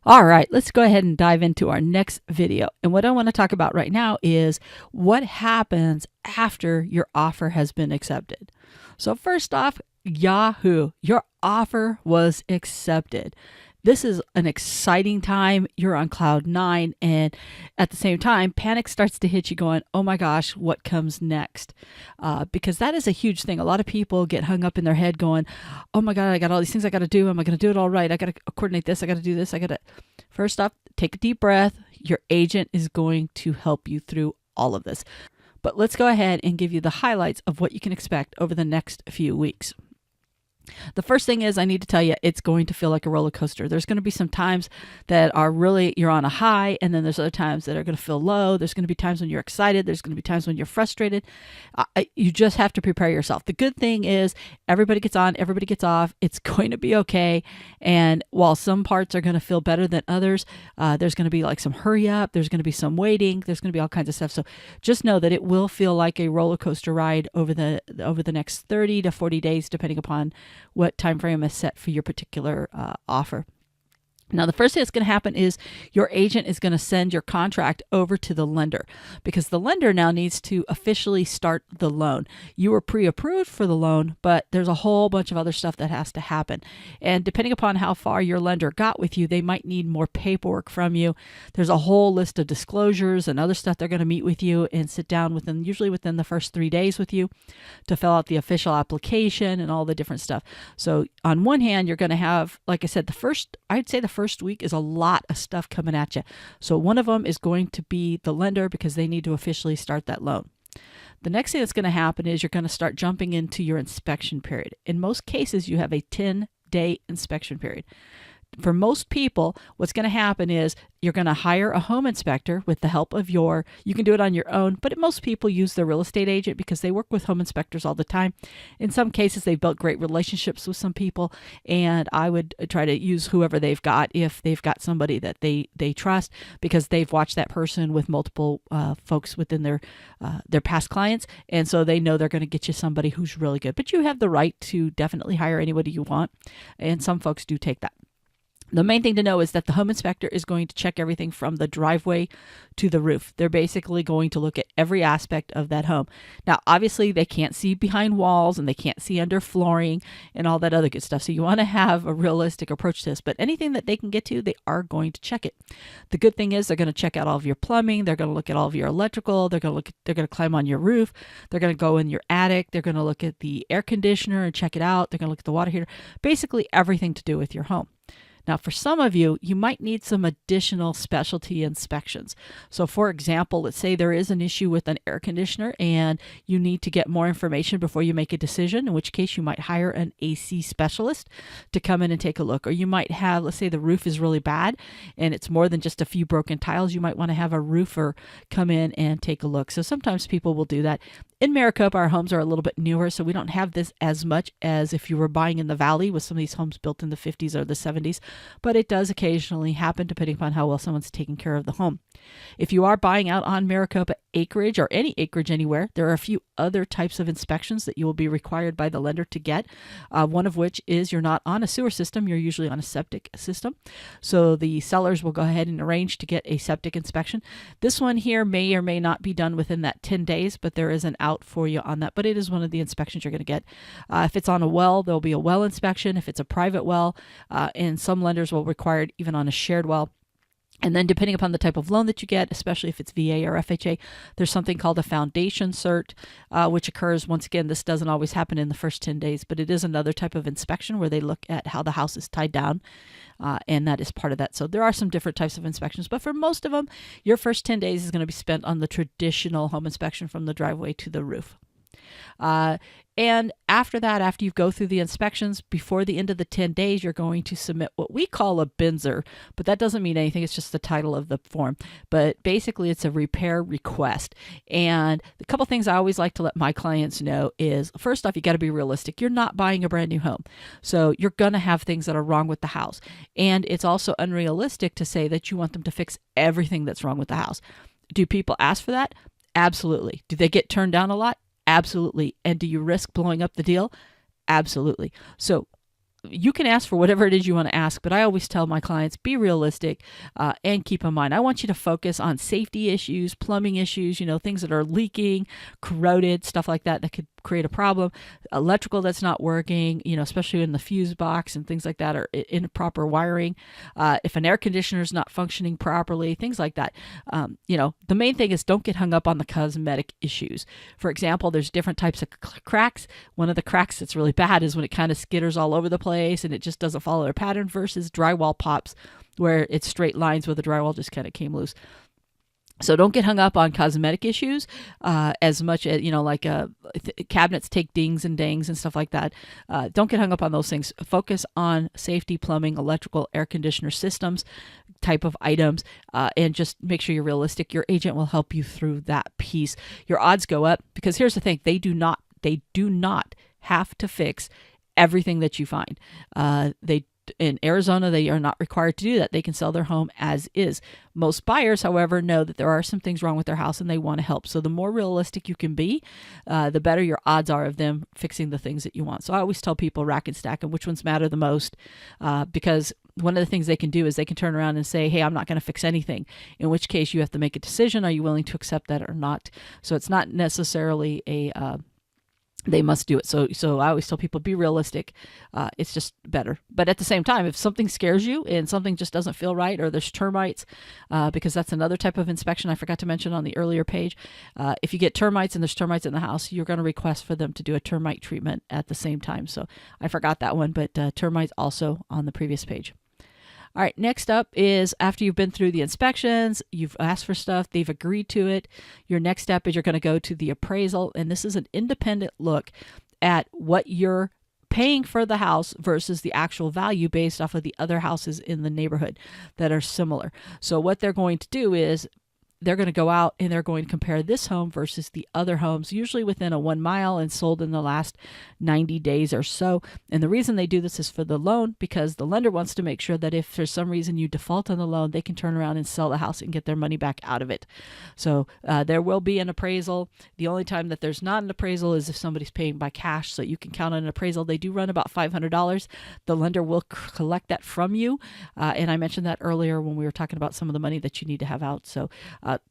All right, let's go ahead and dive into our next video. And what I want to talk about right now is what happens after your offer has been accepted. So first off, Yahoo, your offer was accepted. This is an exciting time. You're on cloud nine, and at the same time, panic starts to hit you going, oh my gosh, what comes next? Because that is a huge thing. A lot of people get hung up in their head going, oh my God, I got all these things I got to do. Am I going to do it all right? I got to coordinate this. I got to do this. First off, take a deep breath. Your agent is going to help you through all of this. But let's go ahead and give you the highlights of what you can expect over the next few weeks. The first thing is I need to tell you, it's going to feel like a roller coaster. There's going to be some times that are really, you're on a high, and then there's other times that are going to feel low. There's going to be times when you're excited. There's going to be times when you're frustrated. You just have to prepare yourself. The good thing is everybody gets on, everybody gets off. It's going to be okay. And while some parts are going to feel better than others, there's going to be like some hurry up. There's going to be some waiting. There's going to be all kinds of stuff. So just know that it will feel like a roller coaster ride over the next 30 to 40 days, depending upon what time frame is set for your particular offer. Now, the first thing that's going to happen is your agent is going to send your contract over to the lender, because the lender now needs to officially start the loan. You were pre-approved for the loan, but there's a whole bunch of other stuff that has to happen. And depending upon how far your lender got with you, they might need more paperwork from you. There's a whole list of disclosures and other stuff they're going to meet with you and sit down usually within the first 3 days with you to fill out the official application and all the different stuff. So on one hand, you're going to have, like I said, I'd say the first week is a lot of stuff coming at you. So one of them is going to be the lender, because they need to officially start that loan. The next thing that's going to happen is you're going to start jumping into your inspection period. In most cases, you have a 10-day inspection period. For most people, what's going to happen is you're going to hire a home inspector with the help of you can do it on your own, but most people use their real estate agent because they work with home inspectors all the time. In some cases, they've built great relationships with some people, and I would try to use whoever they've got if they've got somebody that they trust, because they've watched that person with multiple folks within their past clients, and so they know they're going to get you somebody who's really good. But you have the right to definitely hire anybody you want, and some folks do take that. The main thing to know is that the home inspector is going to check everything from the driveway to the roof. They're basically going to look at every aspect of that home. Now, obviously, they can't see behind walls and they can't see under flooring and all that other good stuff. So you want to have a realistic approach to this. But anything that they can get to, they are going to check it. The good thing is they're going to check out all of your plumbing. They're going to look at all of your electrical. They're going to climb on your roof. They're going to go in your attic. They're going to look at the air conditioner and check it out. They're going to look at the water heater. Basically, everything to do with your home. Now, for some of you, you might need some additional specialty inspections. So, for example, let's say there is an issue with an air conditioner and you need to get more information before you make a decision, in which case you might hire an AC specialist to come in and take a look. Or you might have, let's say the roof is really bad and it's more than just a few broken tiles. You might want to have a roofer come in and take a look. So sometimes people will do that. In Maricopa, our homes are a little bit newer, so we don't have this as much as if you were buying in the valley with some of these homes built in the 50s or the 70s, but it does occasionally happen depending upon how well someone's taking care of the home. If you are buying out on Maricopa acreage or any acreage anywhere, there are a few other types of inspections that you will be required by the lender to get, one of which is you're not on a sewer system, you're usually on a septic system. So the sellers will go ahead and arrange to get a septic inspection. This one here may or may not be done within that 10 days, but there is an out for you on that, but it is one of the inspections you're going to get. If it's on a well, there'll be a well inspection. If it's a private well, and some lenders will require it even on a shared well. And then depending upon the type of loan that you get, especially if it's VA or FHA, there's something called a foundation cert, which occurs, once again, this doesn't always happen in the first 10 days, but it is another type of inspection where they look at how the house is tied down, and that is part of that. So there are some different types of inspections, but for most of them, your first 10 days is going to be spent on the traditional home inspection from the driveway to the roof. And after that, after you go through the inspections, before the end of the 10 days, you're going to submit what we call a BINSR, but that doesn't mean anything. It's just the title of the form. But basically, it's a repair request. And a couple things I always like to let my clients know is, first off, you got to be realistic. You're not buying a brand new home. So you're going to have things that are wrong with the house. And it's also unrealistic to say that you want them to fix everything that's wrong with the house. Do people ask for that? Absolutely. Do they get turned down a lot? Absolutely. And do you risk blowing up the deal? Absolutely. So you can ask for whatever it is you want to ask, but I always tell my clients, be realistic and keep in mind, I want you to focus on safety issues, plumbing issues, things that are leaking, corroded, stuff like that could create a problem, electrical that's not working, especially in the fuse box and things like that, or improper wiring, if an air conditioner is not functioning properly, things like that. The main thing is don't get hung up on the cosmetic issues. For example, there's different types of cracks. One of the cracks that's really bad is when it kind of skitters all over the place and it just doesn't follow a pattern, versus drywall pops where it's straight lines where the drywall just kind of came loose. So don't get hung up on cosmetic issues as much as, cabinets take dings and dangs and stuff like that. Don't get hung up on those things. Focus on safety, plumbing, electrical, air conditioner systems, type of items, and just make sure you're realistic. Your agent will help you through that piece. Your odds go up because here's the thing. They do not have to fix everything that you find. In Arizona, they are not required to do that. They can sell their home as is. Most buyers, however, know that there are some things wrong with their house and they want to help. So the more realistic you can be, the better your odds are of them fixing the things that you want. So I always tell people rack and stack and which ones matter the most, because one of the things they can do is they can turn around and say, hey, I'm not going to fix anything, in which case you have to make a decision. Are you willing to accept that or not? So it's not necessarily they must do it. So I always tell people, be realistic. It's just better. But at the same time, if something scares you and something just doesn't feel right, or there's termites, because that's another type of inspection I forgot to mention on the earlier page. If you get termites and there's termites in the house, you're going to request for them to do a termite treatment at the same time. So I forgot that one, but termites also on the previous page. All right, next up is after you've been through the inspections, you've asked for stuff, they've agreed to it. Your next step is you're going to go to the appraisal, and this is an independent look at what you're paying for the house versus the actual value based off of the other houses in the neighborhood that are similar. So what they're going to do is they're going to go out and they're going to compare this home versus the other homes, usually within a 1 mile and sold in the last 90 days or so. And the reason they do this is for the loan, because the lender wants to make sure that if for some reason you default on the loan, they can turn around and sell the house and get their money back out of it. So there will be an appraisal. The only time that there's not an appraisal is if somebody's paying by cash. So you can count on an appraisal. They do run about $500. The lender will collect that from you. And I mentioned that earlier when we were talking about some of the money that you need to have out. So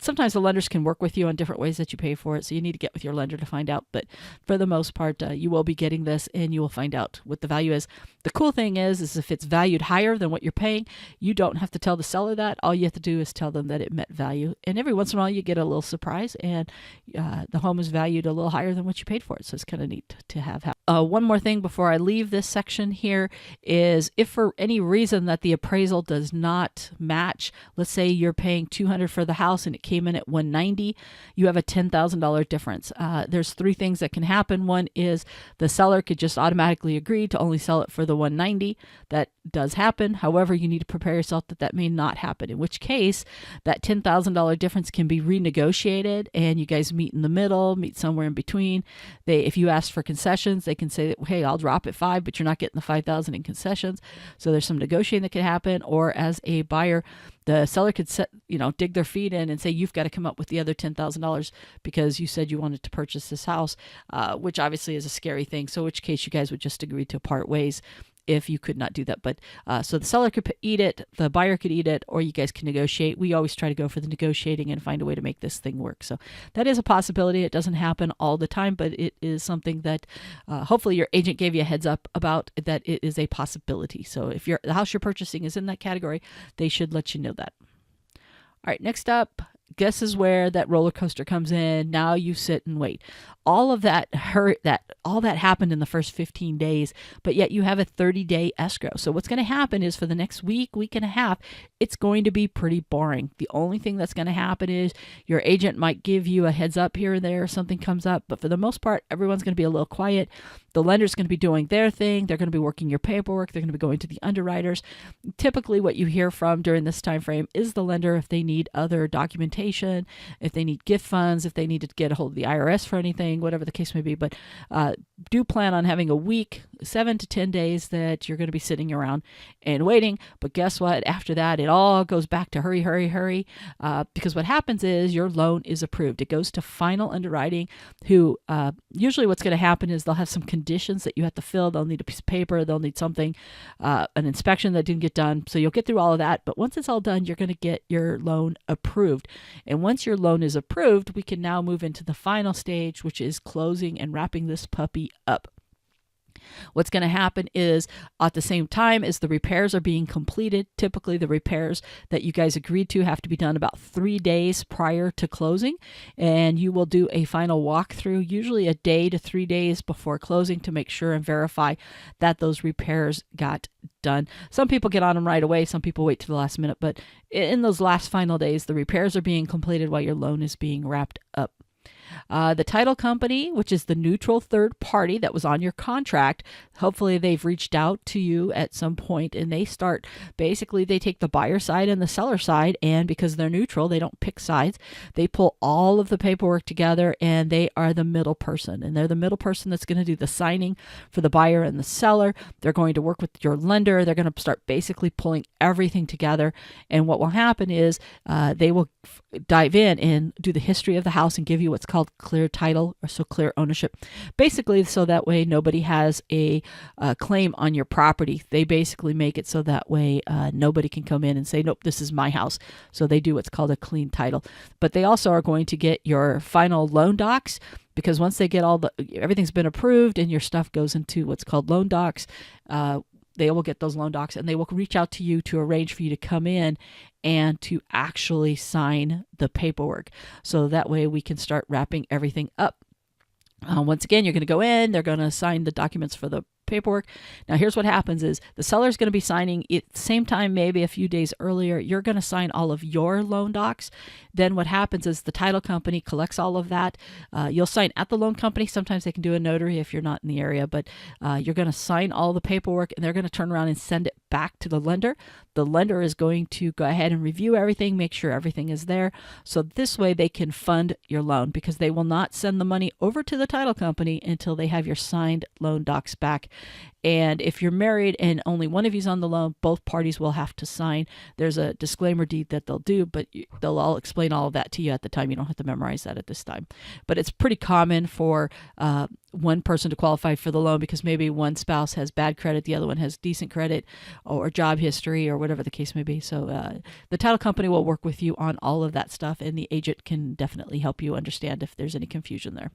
sometimes the lenders can work with you on different ways that you pay for it, so you need to get with your lender to find out. But for the most part, you will be getting this, and you will find out what the value is. The cool thing is if it's valued higher than what you're paying, you don't have to tell the seller that. All you have to do is tell them that it met value. And every once in a while, you get a little surprise, and the home is valued a little higher than what you paid for it. So it's kind of neat to have. One more thing before I leave this section here is if for any reason that the appraisal does not match, let's say you're paying $200 for the house and it came in at $190, you have a $10,000 difference. There's three things that can happen. One is the seller could just automatically agree to only sell it for the $190. That does happen. However, you need to prepare yourself that may not happen, in which case that $10,000 difference can be renegotiated and you guys meet in the middle, meet somewhere in between. If you ask for concessions, they can say, hey, I'll drop it $5,000, but you're not getting the $5,000 in concessions. So there's some negotiating that could happen. Or as a buyer, the seller could dig their feet in and say, you've got to come up with the other $10,000 because you said you wanted to purchase this house, which obviously is a scary thing. So in which case you guys would just agree to part ways if you could not do that. But so the seller could eat it, the buyer could eat it, or you guys can negotiate. We always try to go for the negotiating and find a way to make this thing work. So that is a possibility. It doesn't happen all the time, but it is something that hopefully your agent gave you a heads up about, that it is a possibility. So if the house you're purchasing is in that category, they should let you know that. All right, next up, guess is where that roller coaster comes in. Now you sit and wait. All of that all that happened in the first 15 days, but yet you have a 30-day escrow. So what's going to happen is for the next week and a half, it's going to be pretty boring. The only thing that's going to happen is your agent might give you a heads up here and there, something comes up, but for the most part, everyone's going to be a little quiet. The lender's going to be doing their thing. They're going to be working your paperwork. They're going to be going to the underwriters. Typically what you hear from during this time frame is the lender if they need other documentation, if they need gift funds, if they need to get a hold of the IRS for anything, whatever the case may be. But do plan on having a week 7 to 10 days that you're going to be sitting around and waiting. But guess what? After that, it all goes back to hurry, hurry, hurry. Because what happens is your loan is approved. It goes to final underwriting, who usually what's going to happen is they'll have some conditions that you have to fill. They'll need a piece of paper. They'll need something, an inspection that didn't get done. So you'll get through all of that. But once it's all done, you're going to get your loan approved. And once your loan is approved, we can now move into the final stage, which is closing and wrapping this puppy up. What's going to happen is at the same time as the repairs are being completed, typically the repairs that you guys agreed to have to be done about 3 days prior to closing, and you will do a final walkthrough, usually a day to 3 days before closing, to make sure and verify that those repairs got done. Some people get on them right away. Some people wait to the last minute, but in those last final days, the repairs are being completed while your loan is being wrapped up. The title company, which is the neutral third party that was on your contract, hopefully they've reached out to you at some point, and they take the buyer side and the seller side, and because they're neutral, they don't pick sides. They pull all of the paperwork together, and they are the middle person, and they're the middle person that's going to do the signing for the buyer and the seller. They're going to work with your lender. They're going to start basically pulling everything together, and what will happen is they will dive in and do the history of the house and give you what's called clear title, or so clear ownership, basically so that way nobody has a claim on your property. They basically make it so that way nobody can come in and say, nope, this is my house. So they do what's called a clean title. But they also are going to get your final loan docs, because once they get everything's been approved and your stuff goes into what's called loan docs, they will get those loan docs, and they will reach out to you to arrange for you to come in and to actually sign the paperwork. So that way we can start wrapping everything up. Once again, you're going to go in, they're going to sign the documents for the paperwork. Now, here's what happens is the seller's going to be signing at the same time, maybe a few days earlier. You're going to sign all of your loan docs. Then what happens is the title company collects all of that. You'll sign at the loan company. Sometimes they can do a notary if you're not in the area, but you're going to sign all the paperwork, and they're going to turn around and send it back to the lender. The lender is going to go ahead and review everything, make sure everything is there. So this way they can fund your loan, because they will not send the money over to the title company until they have your signed loan docs back. And if you're married and only one of you's on the loan, both parties will have to sign. There's a disclaimer deed that they'll do, but they'll all explain all of that to you at the time. You don't have to memorize that at this time. But it's pretty common for one person to qualify for the loan because maybe one spouse has bad credit, the other one has decent credit or job history or whatever the case may be. So the title company will work with you on all of that stuff, and the agent can definitely help you understand if there's any confusion there.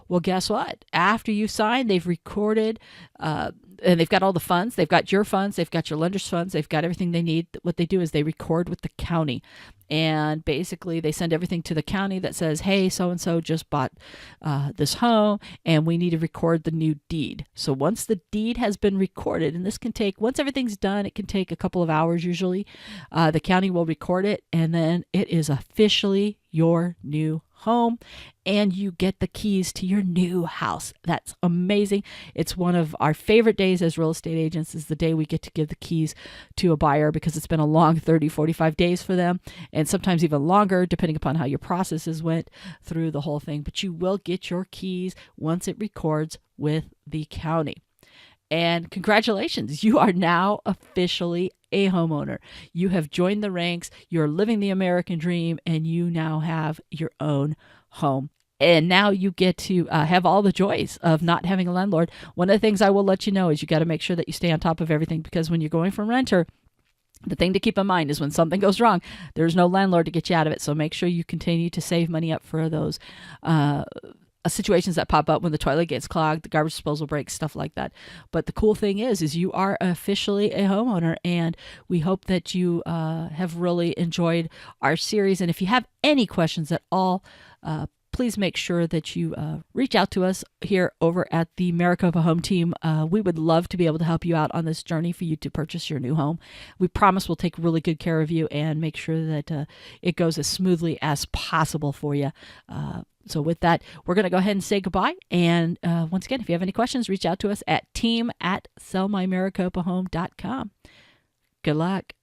Well, guess what? After you sign, they've recorded, and they've got all the funds. They've got your funds. They've got your lender's funds. They've got everything they need. What they do is they record with the county. And basically, they send everything to the county that says, hey, so-and-so just bought this home, and we need to record the new deed. So once the deed has been recorded, and this can take, once everything's done, it can take a couple of hours usually, the county will record it, and then it is officially your new home, and you get the keys to your new house. That's amazing. It's one of our favorite days as real estate agents, is the day we get to give the keys to a buyer, because it's been a long 30, 45 days for them, and sometimes even longer, depending upon how your processes went through the whole thing. But you will get your keys once it records with the county. And congratulations, you are now officially a homeowner. You have joined the ranks, you're living the American dream, and you now have your own home. And now you get to have all the joys of not having a landlord. One of the things I will let you know is you got to make sure that you stay on top of everything, because when you're going from renter, the thing to keep in mind is when something goes wrong, there's no landlord to get you out of it. So make sure you continue to save money up for those situations that pop up when the toilet gets clogged, the garbage disposal breaks, stuff like that. But the cool thing is you are officially a homeowner, and we hope that you have really enjoyed our series. And if you have any questions at all, please make sure that you reach out to us here over at the Maricopa Home Team. We would love to be able to help you out on this journey for you to purchase your new home. We promise we'll take really good care of you and make sure that it goes as smoothly as possible for you. So with that, we're going to go ahead and say goodbye. And once again, if you have any questions, reach out to us at team@sellmymariCopaHome.com. Good luck.